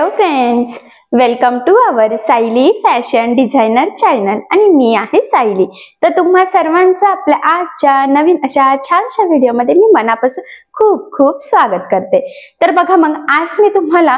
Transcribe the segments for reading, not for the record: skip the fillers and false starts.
Hello friends, welcome to our Sayali fashion designer channel आणि मी आहे सायली। तर तुम्हा सर्वांचं आपल्या आजच्या नवीन अशा छानशा व्हिडिओमध्ये मी मनापासून खूप खूप स्वागत करते। तर बघा मग आज मी तुम्हाला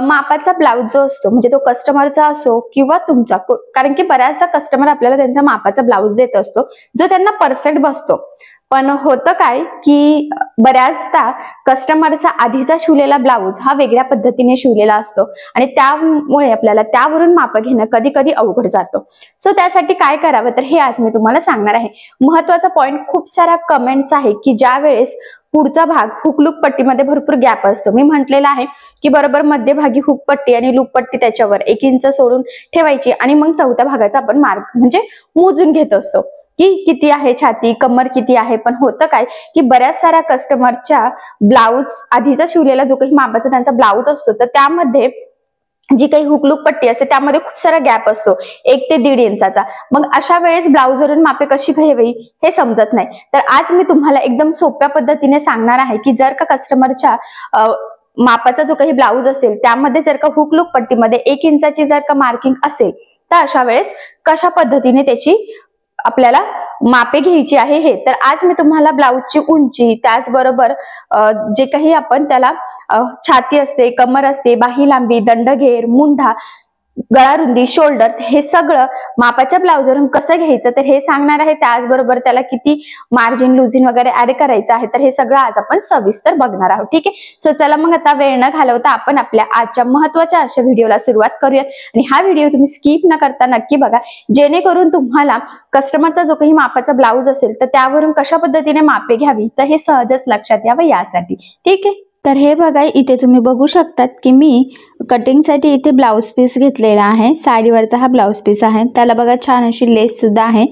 मापाचा ब्लाउज जो असतो म्हणजे तो कस्टमरचा असो किंवा तुमचा, कारण की बऱ्याचदा कस्टमर आपल्याला त्यांचा मापाचा ब्लाउज देत असतो जो त्यांना परफेक्ट बसतो। पण होतं काय की बऱ्याचदा कस्टमरचा आधीचा शिवलेला ब्लाउज हा वेगळ्या पद्धतीने शिवलेला असतो आणि त्यामुळे आपल्याला त्यावरून माप घेणं कधी कधी अवघड जातो। सो त्यासाठी काय करावं तर हे आज मी तुम्हाला सांगणार आहे। महत्त्वाचा पॉइंट, खूप सारा कमेंट्स आहे की ज्या वेळेस पुढचा भाग हुक लूक पट्टीमध्ये भरपूर गॅप असतो। मी म्हटलेलं आहे की बरोबर मध्यभागी हुक पट्टी आणि लूक पट्टी त्याच्यावर 1 इंच सोडून ठेवायची आणि मग चौथ्या भागाचा आपण मार्क म्हणजे मोजून घेत असतो की किती आहे छाती, कमर किती आहे। पण होतं काय की बऱ्याच साऱ्या कस्टमरच्या ब्लाउज आधीचा शिवलेला जो काही मापाचा त्यांचा ब्लाउज असतो तर त्यामध्ये जी काही हुकलूक पट्टी असते त्यामध्ये खूप सारा गॅप असतो 1 ते 1.5 इंचाचा। मग अशा वेळेस ब्लाउजवरून मापे कशी घ्यावी हे समजत नाही। तर आज मी तुम्हाला एकदम सोप्या पद्धतीने सांगणार आहे की जर का कस्टमरच्या मापाचा जो काही ब्लाउज असेल त्यामध्ये जर का हुकलूक पट्टीमध्ये 1 इंचाची जर का मार्किंग असेल तर अशा वेळेस कशा पद्धतीने त्याची आपल्याला मापे घ्यायची आहे हे। तर आज मी तुम्हाला ब्लाउजची उंची, त्याचबरोबर जे काही आपण त्याला छाती असते, कमर असते, बाही लांबी, दंडघेर, मुंढा, गळा रुंदी, शोल्डर, हे सगळं मापाच्या ब्लाउजवरून कसं घ्यायचं तर हे सांगणार आहे। त्याचबरोबर त्याला किती मार्जिन, लुजिन वगैरे ऍड करायचं आहे तर हे सगळं आज आपण सविस्तर बघणार आहोत, ठीक आहे। सो चला मग आता वेळ न घालवता आपण आपल्या आजच्या महत्त्वाच्या अशा व्हिडिओला सुरुवात करूयात आणि हा व्हिडिओ तुम्ही स्किप न करता नक्की बघा, जेणेकरून तुम्हाला कस्टमरचा जो काही मापाचा ब्लाउज असेल तर त्यावरून कशा पद्धतीने मापे घ्यावी तर हे सहजच लक्षात यावं यासाठी, ठीक आहे। तर हे बघा, इथे तुम्ही बघू शकतात की मी कटिंगसाठी इथे ब्लाउज पीस घेतलेला आहे। साडीवरचा हा ब्लाउज पीस आहे, त्याला बघा छान अशी लेस सुद्धा आहे।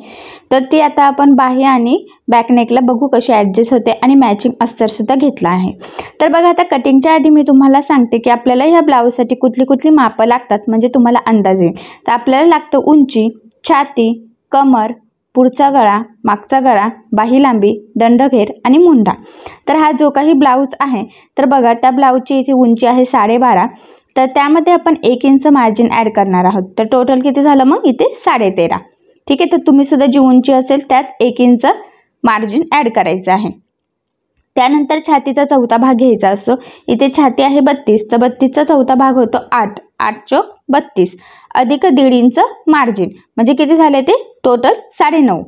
तर ती आता आपण बाही आणि बॅक नेकला बघू कशी ॲडजस्ट होते आणि मॅचिंग अस्तर सुद्धा घेतला आहे। तर बघा, आता कटिंगच्या आधी मी तुम्हाला सांगते की आपल्याला ह्या ब्लाउजसाठी कुठली कुठली मापं लागतात म्हणजे तुम्हाला अंदाज येईल। तर आपल्याला लागतं उंची, छाती, कमर, पुढचा गळा, मागचा गळा, बाही लांबी, दंडघेर आणि मुंढा। तर हा जो काही ब्लाउज आहे तर बघा, त्या ब्लाउजची इथे उंची आहे 12.5, तर त्यामध्ये आपण 1 इंच मार्जिन ॲड करणार आहोत। तर टोटल किती झालं मग इथे 13.5, ठीक आहे। तर तुम्ही सुद्धा जी उंची असेल त्यात 1 इंच मार्जिन ॲड करायचं आहे। त्यानंतर छातीचा चौथा भाग घ्यायचा असतो। इथे छाती आहे 32, तर 32चा चौथा भाग होतो 8, 8 चौक 32 अधिक 1.5 इंच मार्जिन म्हणजे किती झाले ते टोटल 9.5,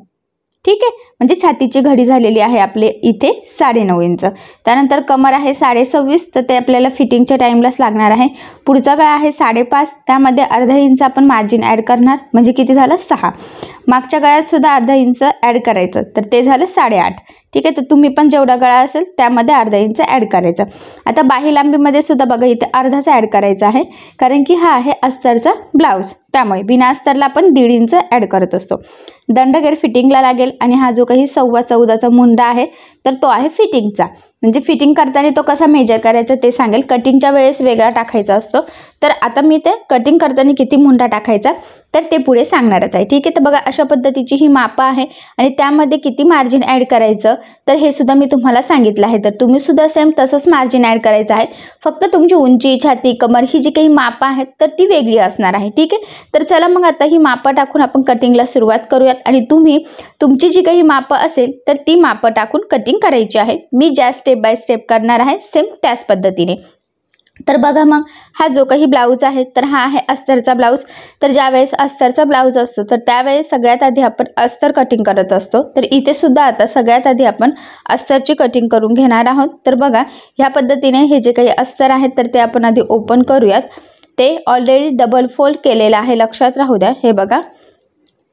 ठीक आहे। म्हणजे छातीची घडी झालेली आहे आपले इथे 9.5 इंच। त्यानंतर कमर आहे 26.5, तर ते आपल्याला फिटिंगच्या टाईमलाच लागणार आहे। पुढचा गळा आहे 5.5, त्यामध्ये अर्धा इंच आपण मार्जिन ॲड करणार म्हणजे किती झालं 6। मागच्या गळ्यात सुद्धा अर्धा इंच ॲड करायचं तर ते झालं 8.5, ठीक आहे। तर तुम्ही पण जेवढा गळा असेल त्यामध्ये अर्धा इंच ॲड करायचं। आता बाही लांबीमध्ये सुद्धा बघा इथे अर्धाच ॲड करायचा आहे, कारण की हा आहे अस्तरचा ब्लाउज, त्यामुळे बिना अस्तरला आपण 1.5 इंच ॲड करत असतो। दंडघेर फिटिंगला लागेल आणि हा जो काही 14.25चा मुंडा आहे तर तो आहे फिटिंगचा, म्हणजे फिटिंग करताना तो कसा मेजर करायचा ते सांगेल। कटिंगच्या वेळेस वेगळा टाकायचा असतो, तर आता मी ते कटिंग करताना किती मुंडा टाकायचा तर ते पुढे सांगणारच आहे, ठीक आहे। तर बघा, अशा पद्धतीची ही मापं आहे आणि त्यामध्ये किती मार्जिन ॲड करायचं तर हे सुद्धा मी तुम्हाला सांगितलं आहे। तर तुम्ही सुद्धा सेम तसंच मार्जिन ॲड करायचं आहे, फक्त तुमची उंची, छाती, कमर ही जी काही मापं आहेत तर ती वेगळी असणार आहे, ठीक आहे। तर चला मग आता ही मापं टाकून आपण कटिंगला सुरुवात करूयात आणि तुम्ही तुमची जी काही मापं असेल तर ती मापं टाकून कटिंग करायची आहे। मी ज्या स्टेप बाय स्टेप करणार आहे सेम त्याच पद्धतीने। तर बघा, मग हा जो काही ब्लाउज आहे तर हा आहे अस्तरचा ब्लाउज। तर ज्यावेळेस अस्तरचा ब्लाउज असतो तर त्यावेळेस सगळ्यात आधी आपण अस्तर कटिंग करत असतो, तर इथे सुद्धा आता सगळ्यात आधी आपण अस्तरची कटिंग करून घेणार आहोत। तर बघा, ह्या पद्धतीने हे जे काही अस्तर आहे तर ते आपण आधी ओपन करूयात। ते ऑलरेडी डबल फोल्ड केलेलं आहे, लक्षात राहू द्या। हे बघा,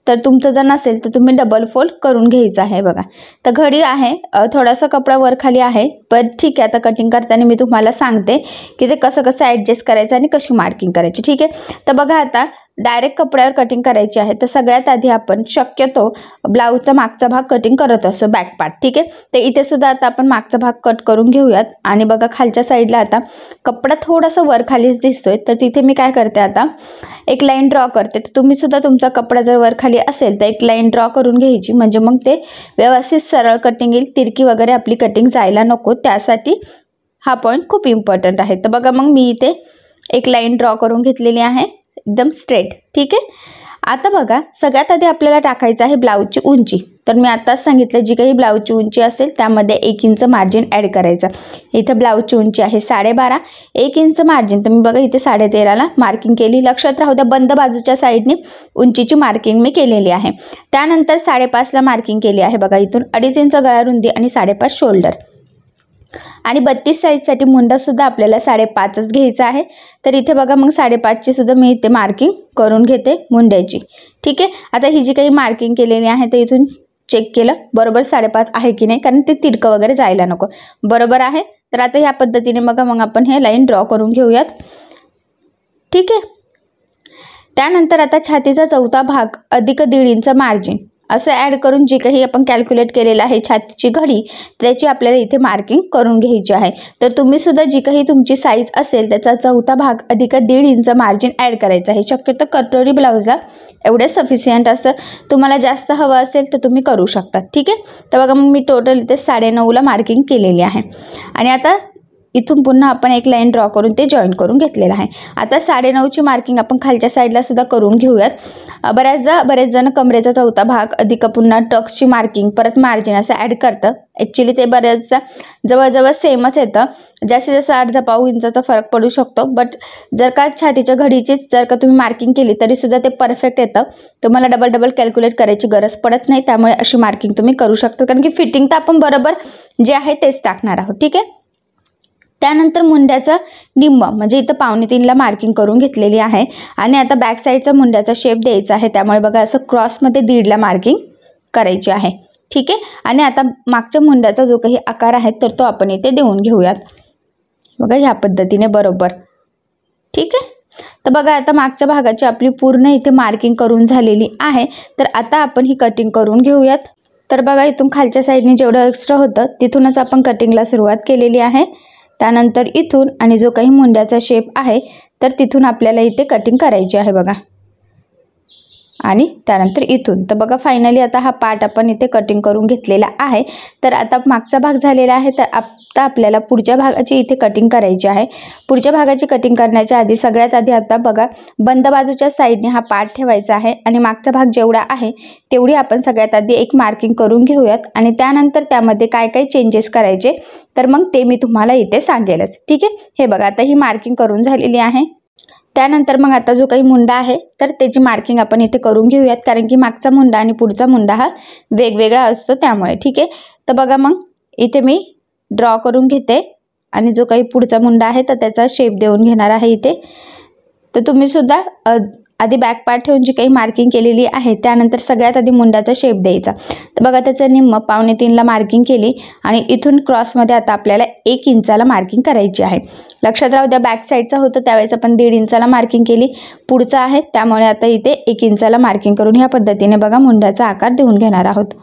तर तुमचं जर नसेल तर तुम्ही डबल फोल्ड करून घ्यायचं आहे। बघा, तर घडी आहे, थोडासा कपडा वर खाली आहे, पण ठीक आहे। आता कटिंग करताना मी तुम्हाला सांगते की ते कसं कसं ॲडजस्ट करायचं आणि कशी मार्किंग करायची, ठीक आहे। तर बघा, आता डायरेक्ट कपड्यावर कटिंग करायची आहे तर सगळ्यात आधी आपण शक्यतो ब्लाउजचा मागचा भाग कटिंग करत असतो, बॅक पार्ट, ठीक आहे। तर इथे सुद्धा आता आपण मागचा भाग कट करून घेऊयात आणि बघा खालच्या साईडला आता कपडा थोडासा वर खालीच दिसतोय, तर तिथे मी काय करते आता एक लाईन ड्रॉ करते। तर तुम्ही सुद्धा तुमचा कपडा जर वर खाली असेल तर एक लाईन ड्रॉ करून घ्यायची, म्हणजे मग ते व्यवस्थित सरळ कटिंग येईल, तिरकी वगैरे आपली कटिंग जायला नको, त्यासाठी हा पॉईंट खूप इम्पॉर्टंट आहे। तर बघा, मग मी इथे एक लाईन ड्रॉ करून घेतलेली आहे एकदम स्ट्रेट, ठीक आहे। आता बघा सगळ्यात आधी आपल्याला टाकायचं आहे ब्लाऊजची उंची। तर मी आताच सांगितलं जी काही ब्लाऊजची उंची असेल त्यामध्ये 1 इंच मार्जिन ॲड करायचं। इथं ब्लाऊजची उंची आहे 12.5, 1 इंच मार्जिन तुम्ही बघा इथे 13.5ला मार्किंग केली। लक्षात राहू द्या बंद बाजूच्या साईडने उंचीची मार्किंग मी केलेली आहे। त्यानंतर 5.5ला मार्किंग केली आहे बघा, इथून 2.5 इंच गळा रुंदी आणि 5.5 शोल्डर। आणि 32 साईजसाठी मुंडा सुद्धा आपल्याला 5.5च घ्यायचा आहे। तर इथे बघा मग 5.5ची सुद्धा मी इथे मार्किंग करून घेते मुंड्याची, ठीक आहे। आता ही जी काही मार्किंग केलेली आहे ते इथून चेक केलं बरोबर 5.5 आहे की नाही, कारण ते तिरकं वगैरे जायला नको, बरोबर आहे। तर आता ह्या पद्धतीने बघा मग आपण हे लाईन ड्रॉ करून घेऊयात, ठीक आहे। त्यानंतर आता छातीचा चौथा भाग अधिक 1.5 इंच मार्जिन असं ॲड करून जी काही आपण कॅल्क्युलेट केलेलं आहे छातीची घडी त्याची आपल्याला इथे मार्किंग करून घ्यायची आहे। तर तुम्ही सुद्धा जी काही तुमची साईज असेल त्याचा चौथा भाग अधिक 1.5 इंच मार्जिन ॲड करायचं आहे। शक्यतो कटोरी ब्लाऊजला एवढे सफिशियंट असतं, तुम्हाला जास्त हवं असेल तर तुम्ही करू शकता, ठीक आहे। तर बघा मग मी टोटल इथे 9.5ला मार्किंग केलेली आहे। आणि आता इथून पुन्हा आपण एक लाईन ड्रॉ करून ते जॉईन करून घेतलेलं आहे। आता 9.5ची मार्किंग आपण खालच्या साईडला सुद्धा करून घेऊयात। बरेच जण कमरेचा चौथा भाग अधिक पुन्हा टक्सची मार्किंग परत मार्जिन असं ॲड करतं। ॲक्च्युली ते बऱ्याचदा जवळजवळ सेमच येतं, जास्तीत जास्त अर्धा पाऊण इंचाचा फरक पडू शकतो। बट जर का छातीच्या घडीचीच जर का तुम्ही मार्किंग केली तरी सुद्धा ते परफेक्ट येतं, तुम्हाला डबल कॅल्क्युलेट करायची गरज पडत नाही। त्यामुळे अशी मार्किंग तुम्ही करू शकता, कारण की फिटिंग तर आपण बरोबर जे आहे तेच टाकणार आहोत, ठीक आहे। त्यानंतर मुंड्याचा निम्म म्हणजे इथं 2.25ला मार्किंग करून घेतलेली आहे। आणि आता बॅक साईडचा मुंड्याचा शेप द्यायचा आहे, त्यामुळे बघा असं क्रॉसमध्ये 1.5ला मार्किंग करायची आहे, ठीक आहे। आणि आता मागच्या मुंड्याचा जो काही आकार आहे तर तो आपण इथे देऊन घेऊयात बघा ह्या पद्धतीने बरोबर, ठीक आहे। तर बघा आता मागच्या भागाची आपली पूर्ण इथे मार्किंग करून झालेली आहे। तर आता आपण ही कटिंग करून घेऊयात। तर बघा इथून खालच्या साईडने जेवढं एक्स्ट्रा होतं तिथूनच आपण कटिंगला सुरुवात केलेली आहे। त्यानंतर इथून आणि जो काही मुंड्याचा शेप आहे तर तिथून आपल्याला इथे कटिंग करायची आहे बघा, आणि त्यानंतर इथून। तर बघा फायनली आता हा पार्ट आपण इथे कटिंग करून घेतलेला आहे। तर आता मागचा भाग झालेला आहे, तर आता आपल्याला पुढच्या भागाची इथे कटिंग करायची आहे। पुढच्या भागाची कटिंग करण्याच्या आधी सगळ्यात आधी आता बघा बंद बाजूच्या साईडने हा पार्ट ठेवायचा आहे आणि मागचा भाग जेवढा आहे तेवढी आपण सगळ्यात आधी एक मार्किंग करून घेऊयात। आणि त्यानंतर त्यामध्ये काय काय चेंजेस करायचे तर मग ते मी तुम्हाला इथे सांगेलच, ठीक आहे। हे बघा आता ही मार्किंग करून झालेली आहे। त्यानंतर मग आता जो काही मुंडा आहे तर त्याची मार्किंग आपण इथे करून घेऊयात, कारण की मागचा मुंडा आणि पुढचा मुंडा हा वेगवेगळा असतो त्यामुळे, ठीक आहे। तर बघा मग इथे मी ड्रॉ करून घेते आणि जो काही पुढचा मुंडा आहे तर त्याचा शेप देऊन घेणार आहे इथे। तर तुम्ही सुद्धा आधी बॅक पार्ट ठेवून जी काही मार्किंग केलेली आहे त्यानंतर सगळ्यात आधी मुंडाचा शेप द्यायचा। तर बघा त्याचं निम्म 2.25ला मार्किंग केली आणि इथून क्रॉसमध्ये आता आपल्याला 1 इंचाला मार्किंग करायची आहे। लक्षात राहू द्या बॅक साईडचा होतं त्यावेळेस आपण 1.5 इंचाला मार्किंग केली, पुढचा आहे त्यामुळे आता इथे 1 इंचाला मार्किंग करून ह्या पद्धतीने बघा मुंड्याचा आकार देऊन घेणार आहोत,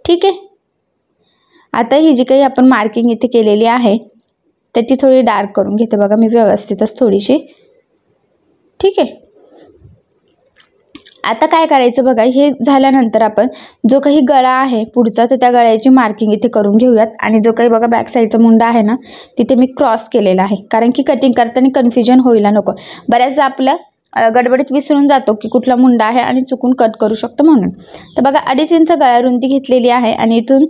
ठीक आहे। आता ही जी काही आपण मार्किंग इथे केलेली आहे तर ती थोडी डार्क करून घेते बघा मी व्यवस्थितच थोडीशी, ठीक आहे। आता काय करायचं बघा, हे झाल्यानंतर आपण जो काही गळा आहे पुढचा तर त्या गळ्याची मार्किंग इथे करून घेऊयात। आणि जो काही बघा बॅक साईडचा मुंडा आहे ना तिथे मी क्रॉस केलेला आहे, कारण की कटिंग करताना कन्फ्युजन व्हायला नको। बऱ्याचदा आपल्या गडबडीत विसरून जातो की कुठला मुंडा आहे आणि चुकून कट करू शकतो म्हणून। तर बघा 2.5 इंच गळा रुंदी घेतलेली आहे आणि इथून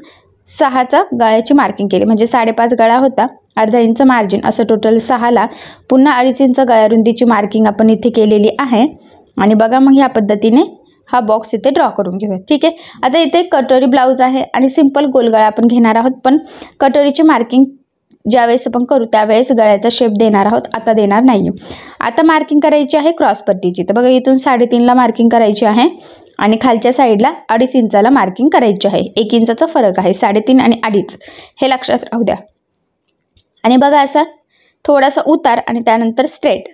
6चा गळ्याची मार्किंग केली, म्हणजे 5.5 गळा होता, अर्धा इंच मार्जिन असं टोटल 6ला पुन्हा 2.5 इंच गळा रुंदीची मार्किंग आपण इथे केलेली आहे। आणि बघा मग ह्या पद्धतीने हा बॉक्स इथे ड्रॉ करून घेऊया, ठीक आहे। आता इथे कटोरी ब्लाऊज आहे आणि सिंपल गोलगळा आपण घेणार आहोत, पण कटोरीची मार्किंग ज्यावेळेस आपण करू त्यावेळेस गळ्याचा शेप देणार आहोत, आता देणार नाही। आता मार्किंग करायची आहे क्रॉस पट्टीची। तर बघा इथून 3.5ला मार्किंग करायची आहे आणि खालच्या साईडला 2.5 इंचाला मार्किंग करायची आहे। 1 इंचाचा फरक आहे, 3.5 आणि 2.5 हे लक्षात राहू द्या। आणि बघा असा थोडासा उतार आणि त्यानंतर स्ट्रेट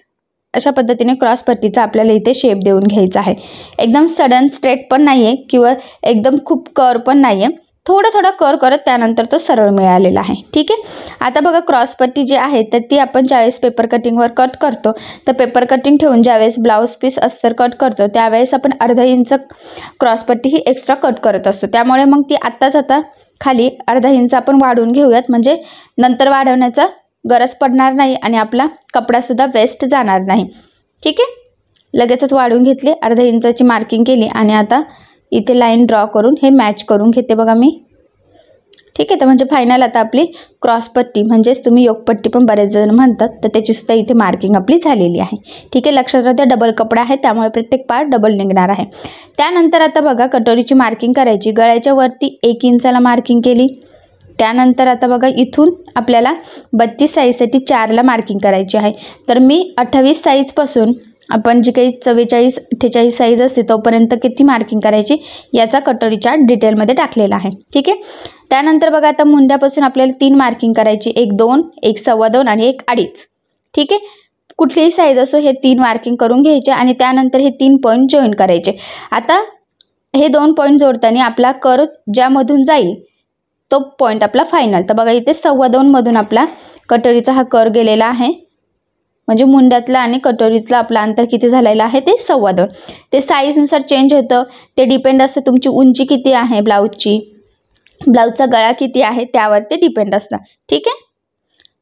अशा पद्धतीने क्रॉस पट्टीचा आपल्याला इथे शेप देऊन घ्यायचा आहे। एकदम सडन स्ट्रेट पण नाही आहे किंवा एकदम खूप कर पण नाही आहे, थोडा कर करत त्यानंतर तो सरळ मिळालेला आहे, ठीक आहे। आता बघा क्रॉस पट्टी जी आहे तर ती आपण ज्यावेळेस पेपर कटिंगवर कट करतो तर पेपर कटिंग ठेवून ज्यावेळेस ब्लाऊज पीस अस्तर कट करतो त्यावेळेस आपण अर्धा इंच क्रॉस पट्टी ही एक्स्ट्रा कट करत असतो, त्यामुळे मग ती आता खाली अर्धा इंच आपण वाढवून घेऊयात, म्हणजे नंतर वाढवण्याचा गरज पडणार नाही आणि आपला कपडासुद्धा वेस्ट जाणार नाही. ठीक आहे, लगेचच वाढवून घेतली, अर्धा इंचाची मार्किंग केली आणि आता इथे लाईन ड्रॉ करून हे मॅच करून घेते बघा मी. ठीक आहे, तर म्हणजे फायनल आता आपली क्रॉसपट्टी म्हणजेच तुम्ही योगपट्टी पण बरेच जण म्हणतात, तर त्याचीसुद्धा इथे मार्किंग आपली झालेली आहे. ठीक आहे, लक्षात राहू द्या डबल कपडा आहे त्यामुळे प्रत्येक पार्ट डबल निघणार आहे. त्यानंतर आता बघा कटोरीची मार्किंग करायची. गळ्याच्या वरती 1 इंचाला मार्किंग केली. त्यानंतर आता बघा इथून आपल्याला 32 साईजसाठी 4ला मार्किंग करायची आहे. तर मी 28 साईजपासून आपण जी काही 44, 48 साईज असते तोपर्यंत किती मार्किंग करायची याचा कटोरी चार्ट डिटेलमध्ये टाकलेला आहे. ठीक आहे, त्यानंतर बघा आता मुंड्यापासून आपल्याला 3 मार्किंग करायची, 1 2, 1 2.25 आणि 1 2.5. ठीक आहे, कुठलीही साईज असो हे 3 मार्किंग करून घ्यायचे आणि त्यानंतर हे 3 पॉईंट जॉईन करायचे. आता हे 2 पॉईंट जोडताना आपला कर्व ज्यामधून जाईल तो पॉईंट आपला फायनल. तर बघा इथे 2.25 मधून आपला कटोरीचा हा कर्व गेलेला आहे, म्हणजे मुंड्यातला आणि कटोरीतला आपला अंतर किती झालेलं आहे ते 2.25. ते साईजनुसार चेंज होतं, ते डिपेंड असतं तुमची उंची किती आहे ब्लाऊजची, ब्लाऊजचा गळा किती आहे त्यावर ते डिपेंड असतं. ठीक आहे,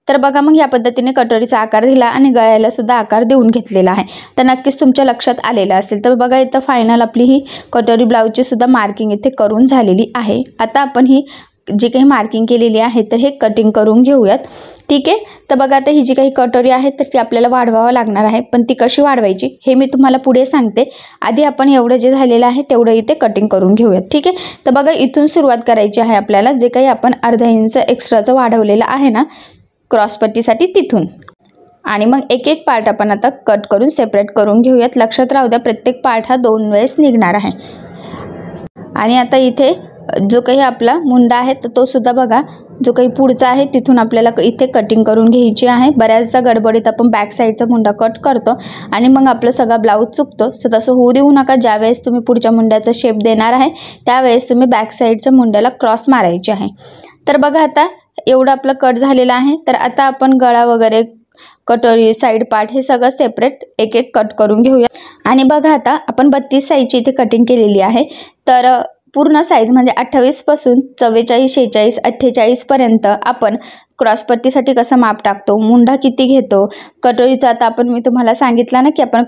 तर बघा मग या पद्धतीने कटोरीचा आकार दिला आणि गळ्याला सुद्धा आकार देऊन घेतलेला आहे. तर नक्कीच तुमच्या लक्षात आलेलं असेल. तर बघा इथं फायनल आपली ही कटोरी ब्लाऊजची सुद्धा मार्किंग इथे करून झालेली आहे. आता आपण ही जी काही मार्किंग केलेली आहे तर हे कटिंग करून घेऊयात. ठीक आहे, तर बघा आता ही जी काही कटोरी आहे तर ती आपल्याला वाढवावं लागणार आहे, पण ती कशी वाढवायची हे मी तुम्हाला पुढे सांगते. आधी आपण एवढं जे झालेलं आहे तेवढं इथे कटिंग करून घेऊयात. ठीक आहे, तर बघा इथून सुरुवात करायची आहे आपल्याला, जे काही आपण अर्धा इंच एक्स्ट्राचं वाढवलेलं आहे ना क्रॉसपट्टीसाठी तिथून, आणि मग एक एक पार्ट आपण आता कट करून सेपरेट करून घेऊयात. लक्षात राहू द्या प्रत्येक पार्ट हा 2 वेळेस निघणार आहे. आणि आता इथे जो काही आपला मुंडा आहे तर तो सुद्धा बघा जो काही पुढचा आहे तिथून आपल्याला इथे कटिंग करून घ्यायची आहे. बऱ्याचदा गडबडीत आपण बॅक साईडचा मुंडा कट करतो आणि मग आपलं सगळा ब्लाऊज चुकतो. सो तसं होऊ देऊ नका. ज्यावेळेस तुम्ही पुढच्या मुंड्याचा शेप देणार आहे त्यावेळेस तुम्ही बॅक साईडच्या मुंड्याला क्रॉस मारायची आहे. तर बघा आता एवढं आपलं कट झालेलं आहे. तर आता आपण गळा वगैरे कटोरी साईड पार्ट हे सगळं सेपरेट एक एक कट करून घेऊया. आणि बघा आता आपण 32 साईजची इथे कटिंग केलेली आहे. तर पूर्ण साईज म्हणजे 28 पासून 44, 46, 48 पर्यंत आपण क्रॉसपट्टीसाठी कसं माप टाकतो, मुंडा किती घेतो, कटोरीचा आता आपण मी तुम्हाला सांगितलं ना की आपण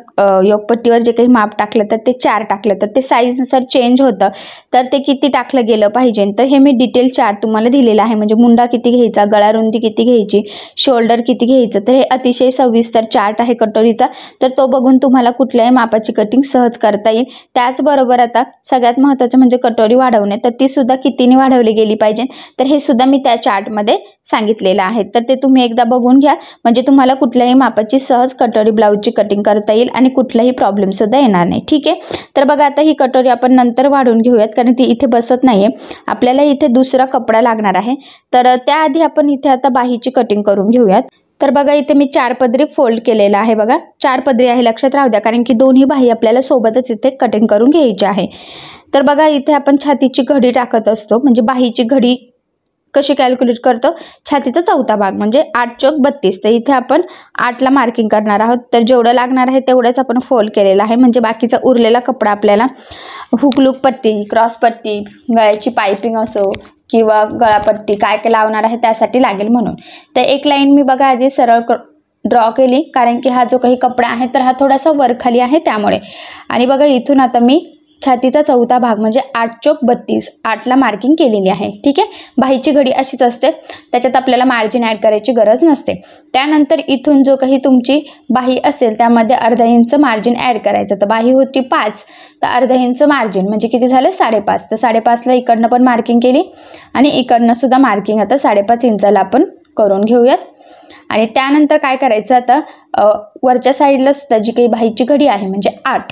योगपट्टीवर जे काही माप टाकलं तर ते 4 टाकलं तर ते साईजनुसार चेंज होतं, तर ते किती टाकलं गेलं पाहिजे. तर हे मी डिटेल चार्ट तुम्हाला दिलेलं आहे, म्हणजे मुंडा किती घ्यायचा, गळा रुंदी किती घ्यायची, शोल्डर किती घ्यायचं. तर हे अतिशय सविस्तर चार्ट आहे कटोरीचा, तर तो बघून तुम्हाला कुठल्याही मापाची कटिंग सहज करता येईल. त्याचबरोबर आता सगळ्यात महत्त्वाचं म्हणजे कटोरी वाढवणे, तर ती सुद्धा कितीने वाढवली गेली पाहिजे तर हे सुद्धा मी त्या चार्टमध्ये सांगितलेलं आहे. तर ते तुम्ही एकदा बघून घ्या, म्हणजे तुम्हाला कुठल्याही मापाची सहज कटोरी ब्लाऊजची कटिंग करता येईल आणि कुठलाही प्रॉब्लेम सुद्धा येणार नाही. ठीक आहे, तर बघा आता ही कटोरी आपण नंतर वाढवून घेऊयात, कारण ती इथे बसत नाहीये. आपल्याला इथे दुसरा कपडा लागणार आहे, तर त्याआधी आपण इथे आता बाहीची कटिंग करून घेऊयात. तर बघा इथे मी 4 पदरी फोल्ड केलेला आहे. बघा 4 पदरी आहे, लक्षात राहू द्या, कारण की दोन्ही बाही आपल्याला सोबतच इथे कटिंग करून घ्यायची आहे. तर बघा इथे आपण छातीची घडी टाकत असतो, म्हणजे बाहीची घडी कशी कॅल्क्युलेट करतो, छातीचा चौथा भाग म्हणजे 8 चौक 32. तर इथे आपण 8ला मार्किंग करणार आहोत. तर जेवढं लागणार आहे तेवढंच आपण फोल्ड केलेलं आहे, म्हणजे बाकीचा उरलेला कपडा आपल्याला हुकलूक पट्टी, क्रॉस पट्टी, गळ्याची पायपिंग असो किंवा गळापट्टी काय काय लावणार आहे त्यासाठी लागेल म्हणून. तर एक लाईन मी बघा आधी सरळ ड्रॉ केली, कारण की हा जो काही कपडा आहे तर हा थोडासा वरखाली आहे त्यामुळे. आणि बघा इथून आता मी छातीचा चौथा भाग म्हणजे 8 चौक 32, 8ला मार्किंग केलेली आहे. ठीक आहे, बाहीची घडी अशीच असते, त्याच्यात आपल्याला मार्जिन ॲड करायची गरज नसते. त्यानंतर इथून जो काही तुमची बाही असेल त्यामध्ये अर्धा इंच मार्जिन ॲड करायचं. तर बाही होती 5, तर अर्धा इंच मार्जिन म्हणजे किती झालं 5.5. तर 5.5ला इकडनं पण मार्किंग केली आणि इकडनं सुद्धा मार्किंग आता 5.5 इंचाला आपण करून घेऊयात. आणि त्यानंतर काय करायचं, आता वरच्या साईडला सुद्धा जी काही बाहीची घडी आहे म्हणजे 8,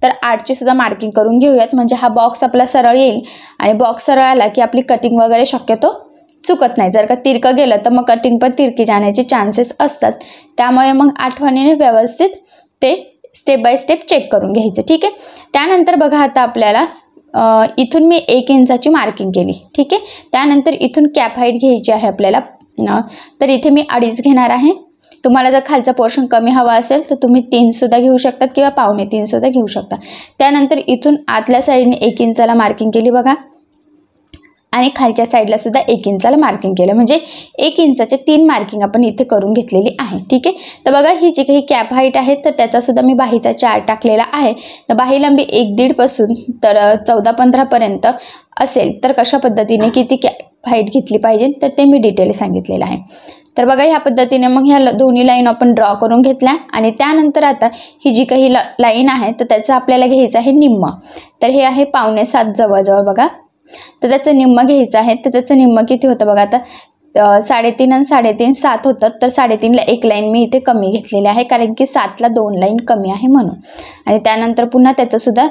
तर 8ची सुद्धा मार्किंग करून घेऊयात, म्हणजे हा बॉक्स आपला सरळ येईल. आणि बॉक्स सरळ आला की आपली कटिंग वगैरे शक्यतो चुकत नाही. जर का तिरकं गेलं तर मग कटिंग पण तिरकी जाण्याचे चान्सेस असतात, त्यामुळे मग आठवणीने व्यवस्थित ते स्टेप बाय स्टेप चेक करून घ्यायचं. ठीक आहे, त्यानंतर बघा आता आपल्याला इथून मी 1 इंचाची मार्किंग केली. ठीक आहे, त्यानंतर इथून कॅप हाईट घ्यायची आहे आपल्याला, तर इथे मी 2.5 घेणार आहे. तुम्हाला जर खालचा पोर्शन कमी हवा असेल तर तुम्ही 3 सुद्धा घेऊ शकतात किंवा 2.25 सुद्धा घेऊ शकता. त्यानंतर इथून आतल्या साईडने 1 इंचाला मार्किंग केली बघा. आणि खालच्या साईडला सुद्धा 1 इंचाला मार्किंग केलं, म्हणजे 1 इंचाचे 3 मार्किंग आपण इथे करून घेतलेली आहे. ठीक आहे, तर बघा ही जी काही कॅप हाईट आहे तर त्याचा सुद्धा मी बाहीचा चार्ट टाकलेला आहे. तर बाही लांबी 1.5 पासून तर 14-15 पर्यंत असेल तर कशा पद्धतीने किती कॅप हाईट घेतली पाहिजे तर ते मी डिटेल सांगितलेलं आहे. तर बघा ह्या पद्धतीने मग ह्या दोन्ही लाईन आपण ड्रॉ करून घेतल्या आणि त्यानंतर आता ही जी काही लाईन आहे तर त्याचं आपल्याला घ्यायचं आहे निम्म. तर हे आहे 6.25 जवळजवळ बघा. तर त्याचं निम्म घ्यायचं आहे. तर त्याचं निम्म किती होतं बघा, आता 3.5 आणि 3.5 7 होतं. तर 3.5ला 1 लाईन मी इथे कमी घेतलेली आहे, कारण की 7ला 2 लाईन कमी आहे म्हणून. आणि त्यानंतर पुन्हा त्याचं सुद्धा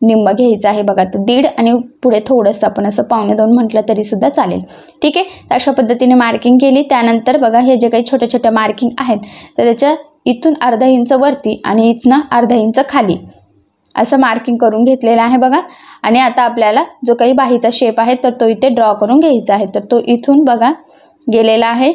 निम्म घ्यायचं आहे बघा. तर 1.5 आणि पुढे थोडंसं आपण असं 1.25 म्हटलं तरी सुद्धा चालेल. ठीक आहे, अशा पद्धतीने मार्किंग केली. त्यानंतर बघा हे जे काही छोट्या छोट्या मार्किंग आहेत तर त्याच्या इथून अर्धा इंच वरती आणि इथनं अर्धा इंच खाली असं मार्किंग करून घेतलेलं आहे बघा. आणि आता आपल्याला जो काही बाहीचा शेप आहे तर तो इथे ड्रॉ करून घ्यायचा आहे. तर तो इथून बघा गेलेला आहे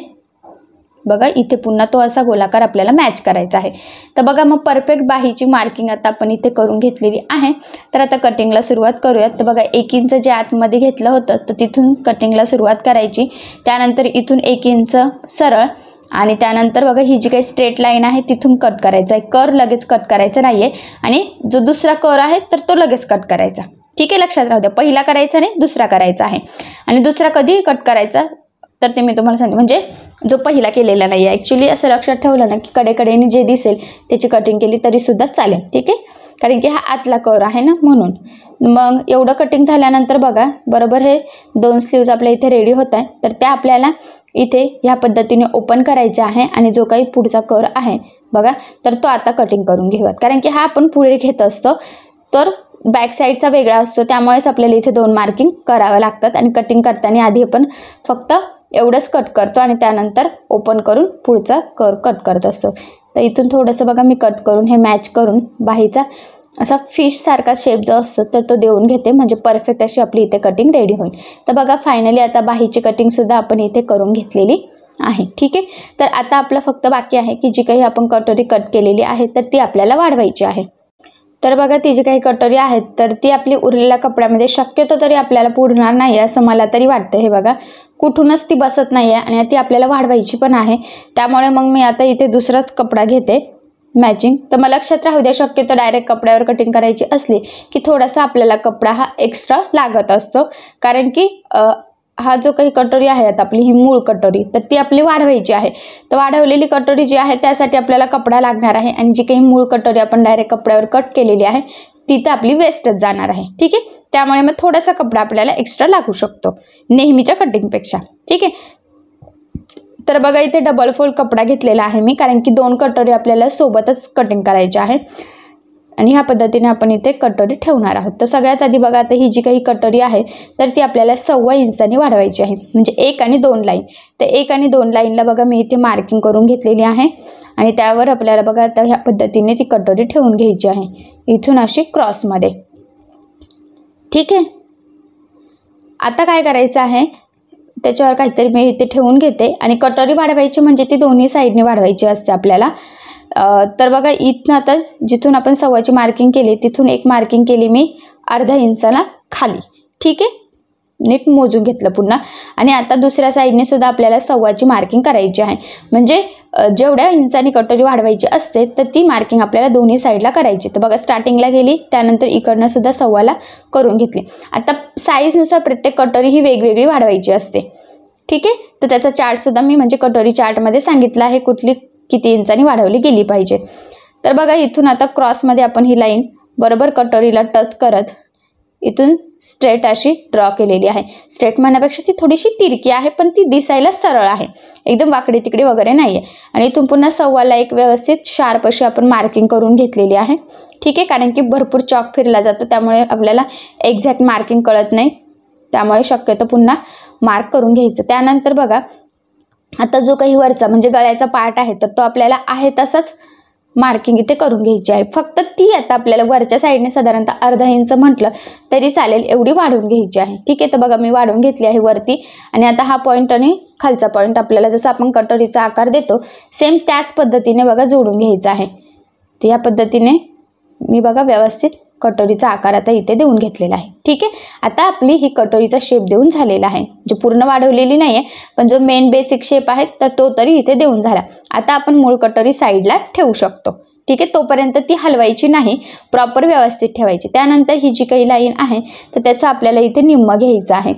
बघा, इथे पुन्हा तो असा गोलाकार आपल्याला मॅच करायचा आहे. तर बघा मग परफेक्ट बाहीची मार्किंग आता आपण इथे करून घेतलेली आहे. तर आता कटिंगला सुरुवात करूयात. तर बघा 1 इंच जे आतमध्ये घेतलं होतं तर तिथून कटिंगला सुरुवात करायची. त्यानंतर इथून 1 इंच सरळ आणि त्यानंतर बघा ही जी काही स्ट्रेट लाईन आहे तिथून कट करायचा आहे. कर लगेच कट करायचा नाही आहे आणि जो दुसरा कर आहे तर तो लगेच कट करायचा. ठीक आहे, लक्षात राहू द्या, पहिला करायचा नाही दुसरा करायचा आहे. आणि दुसरा कधी कट करायचा तर ते मी तुम्हाला सांगते, म्हणजे जो पहिला केलेला नाही आहे. ॲक्च्युली असं लक्षात ठेवलं ना की कडेकडेने जे दिसेल त्याची कटिंग केली तरी सुद्धा चालेल. ठीक आहे, कारण की हा आतला कर आहे ना म्हणून. मग एवढं कटिंग झाल्यानंतर बघा बरोबर हे 2 स्लीव्ज आपल्या इथे रेडी होत आहे. तर त्या आपल्याला इथे ह्या पद्धतीने ओपन करायचे आहे आणि जो काही पुढचा कर आहे बघा तर तो आता कटिंग करून घेऊयात. कारण की हा आपण पुढे घेत असतो तर बॅक साईडचा वेगळा असतो, त्यामुळेच आपल्याला इथे 2 मार्किंग करावं लागतात. आणि कटिंग करताना आधी आपण फक्त एवढंच कट करतो आणि त्यानंतर ओपन करून पुढचा कर कट करत असतो. तर इथून थोडंसं बघा मी कट करून हे मॅच करून बाहीचा असा फिशसारखा शेप जो असतो तर तो देऊन घेते, म्हणजे परफेक्ट अशी आपली इथे कटिंग रेडी होईल. तर बघा फायनली आता बाहीची कटिंगसुद्धा आपण इथे करून घेतलेली आहे. ठीक आहे, तर आता आपलं फक्त बाकी आहे की जी काही आपण कटोरी कट केलेली आहे तर ती आपल्याला वाढवायची आहे. तर बघा ती जी काही कटोरी आहेत तर ती आपली उरलेल्या कपड्यामध्ये शक्यतो तरी आपल्याला पुरणार नाही असं मला तरी वाटतं. हे बघा कुठूनच ती बसत नाही आहे आणि ती आपल्याला वाढवायची पण आहे. त्यामुळे मग मी आता इथे दुसराच कपडा घेते मॅचिंग. तर मला लक्षात राहू द्या, शक्यतो डायरेक्ट कपड्यावर कटिंग करायची असली की थोडासा आपल्याला कपडा हा एक्स्ट्रा लागत असतो, कारण की हा जो काही कटोरी आहे आता आपली ही मूळ कटोरी तर ती आपली वाढवायची आहे. तर वाढवलेली कटोरी जी आहे त्यासाठी आपल्याला कपडा लागणार आहे आणि जी काही मूळ कटोरी आपण डायरेक्ट कपड्यावर कट केलेली आहे ती तर आपली वेस्टच जाणार आहे. ठीक आहे, त्यामुळे मग थोडासा कपडा आपल्याला एक्स्ट्रा लागू शकतो नेहमीच्या कटिंगपेक्षा. ठीक आहे, तर बघा इथे डबल फोल्ड कपडा घेतलेला आहे मी, कारण की 2 कटोरी आपल्याला सोबतच कटिंग करायची आहे आणि ह्या पद्धतीने आपण इथे कटोरी ठेवणार आहोत. तर सगळ्यात आधी बघा आता ही जी काही कटोरी आहे तर ती आपल्याला 1.25 इंचानी वाढवायची आहे, म्हणजे 1 आणि 2 लाईन. तर 1 आणि 2 लाईनला बघा मी इथे मार्किंग करून घेतलेली आहे आणि त्यावर आपल्याला बघा आता ह्या पद्धतीने ती कटोरी ठेवून घ्यायची आहे, इथून अशी क्रॉसमध्ये. ठीक आहे, आता काय करायचं आहे त्याच्यावर काहीतरी मी इथे ठेवून घेते आणि कटोरी वाढवायची म्हणजे ती दोन्ही साईडने वाढवायची असते आपल्याला. तर बघा इथनं आता जिथून आपण 1.25ची मार्किंग केली तिथून एक मार्किंग केली मी अर्धा इंचाला खाली. ठीक आहे, नीट मोजून घेतलं पुन्हा. आणि आता दुसऱ्या साईडने सुद्धा आपल्याला 1.25ची मार्किंग करायची आहे, म्हणजे जेवढ्या इंचानी कटोरी वाढवायची असते तर ती मार्किंग आपल्याला दोन्ही साईडला करायची. तर बघा स्टार्टिंगला गेली, त्यानंतर इकडनं सुद्धा 1.25ला करून घेतली. आता साईजनुसार प्रत्येक कटोरी ही वेगवेगळी वाढवायची असते. ठीक आहे, तर त्याचा चार्टसुद्धा मी म्हणजे कटोरी चार्टमध्ये सांगितलं आहे कुठली किती इंचानी वाढवली गेली पाहिजे. तर बघा इथून आता क्रॉसमध्ये आपण ही लाईन बरोबर कटोरीला टच करत इथून स्ट्रेट अशी ड्रॉ केलेली आहे. स्ट्रेट म्हणण्यापेक्षा ती थोडीशी तिरकी आहे पण ती दिसायला सरळ आहे, एकदम वाकडी तिकडे वगैरे नाही आहे. आणि इथून पुन्हा 1.25ला एक व्यवस्थित शार्प अशी आपण मार्किंग करून घेतलेली आहे. ठीक आहे, कारण की भरपूर चॉक फिरला जातो त्यामुळे आपल्याला एक्झॅक्ट मार्किंग कळत नाही, त्यामुळे शक्यतो पुन्हा मार्क करून घ्यायचं. त्यानंतर बघा आता जो काही वरचा म्हणजे गळ्याचा पार्ट आहे तर तो आपल्याला आहे तसाच मार्किंग इथे करून घ्यायची आहे. फक्त ती आता आपल्याला वरच्या साईडने साधारणतः अर्धा इंच म्हटलं तरी चालेल एवढी वाढवून घ्यायची आहे. ठीक आहे, तर बघा मी वाढवून घेतली आहे वरती. आणि आता हा पॉईंट आणि खालचा पॉईंट आपल्याला जसं आपण कटोरीचा आकार देतो सेम त्याच पद्धतीने बघा जोडून घ्यायचा आहे. तर या पद्धतीने मी बघा व्यवस्थित कटोरीचा आकार आता इथे देऊन घेतलेला आहे. ठीक आहे, आता आपली ही कटोरीचा शेप देऊन झालेला आहे. जो पूर्ण वाढवलेली नाही आहे, पण जो मेन बेसिक शेप आहे तर तो तरी इथे देऊन झाला. आता आपण मूळ कटोरी साईडला ठेवू शकतो. ठीक आहे, तोपर्यंत ती हलवायची नाही, प्रॉपर व्यवस्थित ठेवायची. त्यानंतर ही जी काही लाईन आहे तर त्याचं आपल्याला इथे निम्म घ्यायचं आहे.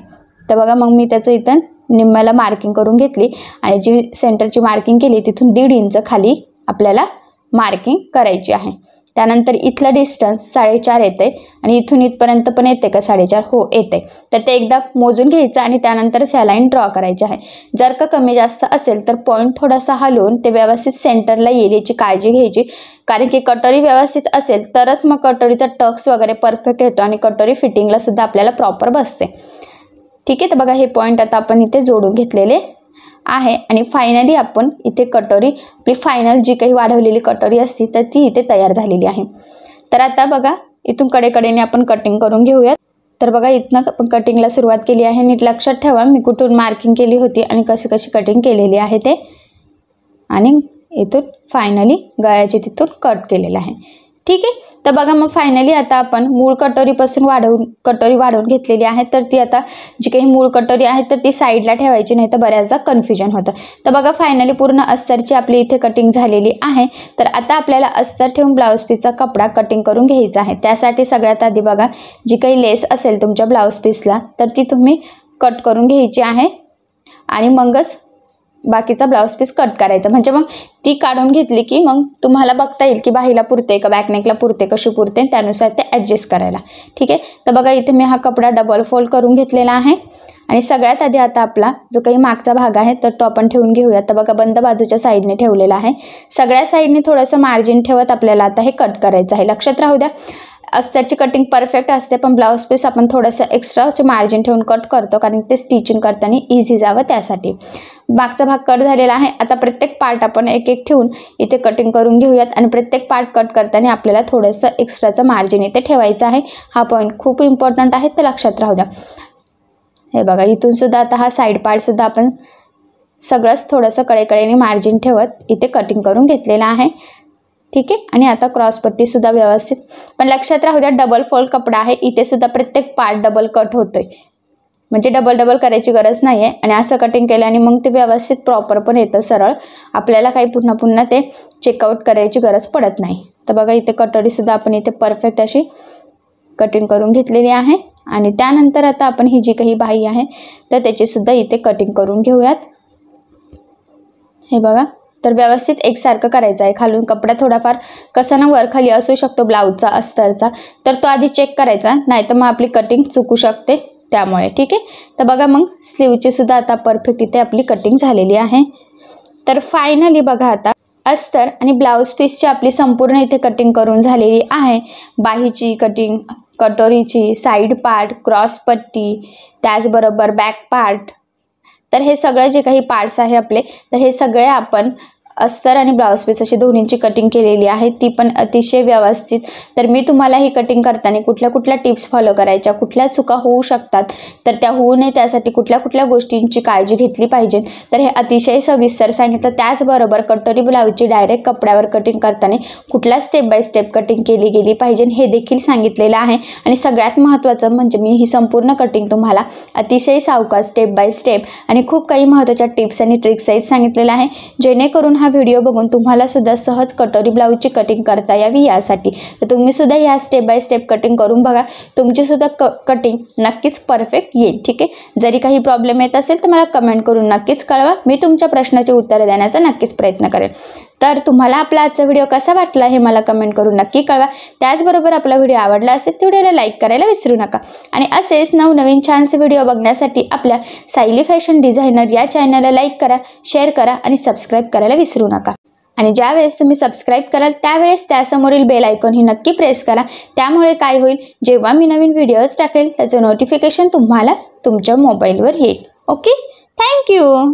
तर बघा, मग मी त्याचं इथं निम्म्याला मार्किंग करून घेतली आणि जी सेंटरची मार्किंग केली तिथून 1.5 इंच खाली आपल्याला मार्किंग करायची आहे. त्यानंतर इथलं डिस्टन्स 4.5 येते आणि इथून इथपर्यंत पण येते का 4.5? हो, येते. तर ते एकदा मोजून घ्यायचं आणि त्यानंतरच ह्या लाईन ड्रॉ करायची आहे. जर का कमी जास्त असेल तर पॉईंट थोडासा हलवून ते व्यवस्थित सेंटरला येईल याची काळजी घ्यायची, कारण की कटोरी व्यवस्थित असेल तरच मग कटोरीचा टक्स वगैरे परफेक्ट येतो आणि कटोरी फिटिंगला सुद्धा आपल्याला प्रॉपर बसते. ठीक आहे, तर बघा हे पॉईंट आता आपण इथे जोडून घेतलेले आहे आणि फायनली आपण इथे कटोरी, आपली फायनल जी काही वाढवलेली कटोरी असती तर ती इथे तयार झालेली आहे. तर आता बघा इथून कडेकडेने आपण कटिंग करून घेऊयात. तर बघा इथनं आपण कटिंगला सुरुवात केली आहे. नीट लक्षात ठेवा मी कुठून मार्किंग केली होती आणि कशी कटिंग केलेली आहे ते, आणि इथून फायनली गळ्याचे तिथून कट केलेलं आहे. ठीक आहे, तर बघा मग फायनली आता आपण मूळ कटोरीपासून कटोरी वाढवून घेतलेली आहे. तर ती आता जी काही मूळ कटोरी आहे तर ती साईडला ठेवायची, नाही तर बऱ्याचदा कन्फ्युजन होतं. तर बघा फायनली पूर्ण अस्तरची आपली इथे कटिंग झालेली आहे. तर आता आपल्याला अस्तर ठेवून ब्लाऊज पीसचा कपडा कटिंग करून घ्यायचा आहे. त्यासाठी सगळ्यात आधी बघा जी काही लेस असेल तुमच्या ब्लाऊज पीसला तर ती तुम्ही कट करून घ्यायची आहे आणि मगच बाकीचा ब्लाऊज पीस कट करायचा. म्हणजे मग ती काढून घेतली की मग तुम्हाला बघता येईल की बाहीला पुरते का बॅकनेकला पुरते, कशी पुरते, त्यानुसार ते ॲडजस्ट करायला. ठीक आहे, तर बघा इथे मी हा कपडा डबल फोल्ड करून घेतलेला आहे आणि सगळ्यात आधी आता आपला जो काही मागचा भाग आहे तर तो आपण ठेवून घेऊया. तर बघा बंद बाजूच्या साईडने ठेवलेला आहे. सगळ्या साईडने थोडंसं मार्जिन ठेवत आपल्याला आता हे कट करायचं आहे. लक्षात राहू द्या, अस्तरची कटिंग परफेक्ट असते, पण ब्लाऊज पीस आपण थोडंसं एक्स्ट्राचे मार्जिन ठेवून कट करतो, कारण ते स्टिचिंग करताना इझी जावं त्यासाठी. मागचा भाग कट झालेला आहे. आता प्रत्येक पार्ट आपण एक एक ठेवून इथे कटिंग करून घेऊयात आणि प्रत्येक पार्ट कट करताना आपल्याला थोडंसं एक्स्ट्राचं मार्जिन इथे ठेवायचं आहे. हा पॉईंट खूप इम्पॉर्टंट आहे, तर लक्षात राहू द्या. हे बघा इथून सुद्धा आता हा साईड पार्टसुद्धा आपण सगळंच थोडंसं कडेकडेने मार्जिन ठेवत इथे कटिंग करून घेतलेलं आहे. ठीक आहे, आणि आता क्रॉसपट्टी सुद्धा व्यवस्थित, पण लक्षात राहू द्या डबल फोल्ड कपडा आहे, इथे सुद्धा प्रत्येक पार्ट डबल कट होतोय, म्हणजे डबल करायची गरज नाही आहे. आणि असं कटिंग केल्याने मग ते व्यवस्थित प्रॉपर पण येतं सरळ, आपल्याला काही पुन्हा ते चेकआउट करायची गरज पडत नाही. तर बघा इथे कटोरीसुद्धा आपण इथे परफेक्ट अशी कटिंग करून घेतलेली आहे आणि त्यानंतर आता आपण ही जी काही बाही आहे तर त्याचीसुद्धा इथे कटिंग करून घेऊयात. हे बघा, तर व्यवस्थित एकसारखं करायचं आहे. खालून कपडा थोडाफार कसा ना वर खाली असू शकतो ब्लाऊजचा अस्तरचा, तर तो आधी चेक करायचा, नाही तर मग आपली कटिंग चुकू शकते त्यामुळे. ठीक आहे, तर बघा मग स्लीवची सुद्धा आता परफेक्ट इथे आपली कटिंग झालेली आहे. तर फायनली बघा आता अस्तर आणि ब्लाऊज पीसची आपली संपूर्ण इथे कटिंग करून झालेली आहे. बाहीची कटिंग, कटोरीची, साईड पार्ट, क्रॉसपट्टी, त्याचबरोबर बॅक पार्ट, तर हे सगळे जे काही पार्ट्स आहे आपले, तर हे सगळे आपण अस्तर आणि ब्लाऊज पीस अशी दोन्हींची कटिंग केलेली आहे, ती पण अतिशय व्यवस्थित. तर मी तुम्हाला ही कटिंग करताना कुठल्या टिप्स फॉलो करायच्या, कुठल्या चुका होऊ शकतात तर त्या होऊ नये त्यासाठी कुठल्या गोष्टींची काळजी घेतली पाहिजे, तर हे अतिशय सविस्तर सांगितलं. त्याचबरोबर कटोरी ब्लाऊजची डायरेक्ट कपड्यावर कटिंग करताना कुठल्या स्टेप बाय स्टेप कटिंग केली गेली पाहिजे हे देखील सांगितलेलं आहे. आणि सगळ्यात महत्त्वाचं म्हणजे मी ही संपूर्ण कटिंग तुम्हाला अतिशय सावकाश स्टेप बाय स्टेप आणि खूप काही महत्त्वाच्या टिप्स आणि ट्रिक्स सहित सांगितलेलं आहे, जेणेकरून हा व्हिडिओ बघून तुम्हाला सुद्धा सहज कटोरी ब्लाऊजची कटिंग करता यावी यासाठी. तर तुम्ही सुद्धा या स्टेप बाय स्टेप कटिंग करून बघा, तुमची सुद्धा कटिंग नक्कीच परफेक्ट येईल. ठीक आहे, जरी काही प्रॉब्लेम येत असेल तर मला कमेंट करून नक्कीच कळवा, मी तुमच्या प्रश्नाचे उत्तर देण्याचा नक्कीच प्रयत्न करेन. तर तुम्हाला आपला आजचा व्हिडिओ कसा वाटला हे मला कमेंट करून नक्की कळवा. त्याचबरोबर आपला व्हिडिओ आवडला असेल तर व्हिडिओला लाईक करायला विसरू नका. आणि असेच नवनवीन छानसे व्हिडिओ बघण्यासाठी आपल्या सायली फॅशन डिझायनर या चॅनलला लाईक करा, शेअर करा आणि सबस्क्राईब करायला विसरू नका. आणि ज्यावेळेस तुम्ही सबस्क्राईब कराल त्यावेळेस त्यासमोरील बेल आयकॉन ही नक्की प्रेस करा. त्यामुळे काय होईल, जेव्हा मी नवीन व्हिडिओज टाकेल त्याचं नोटिफिकेशन तुम्हाला तुमच्या मोबाईलवर येईल. Okay, thank you.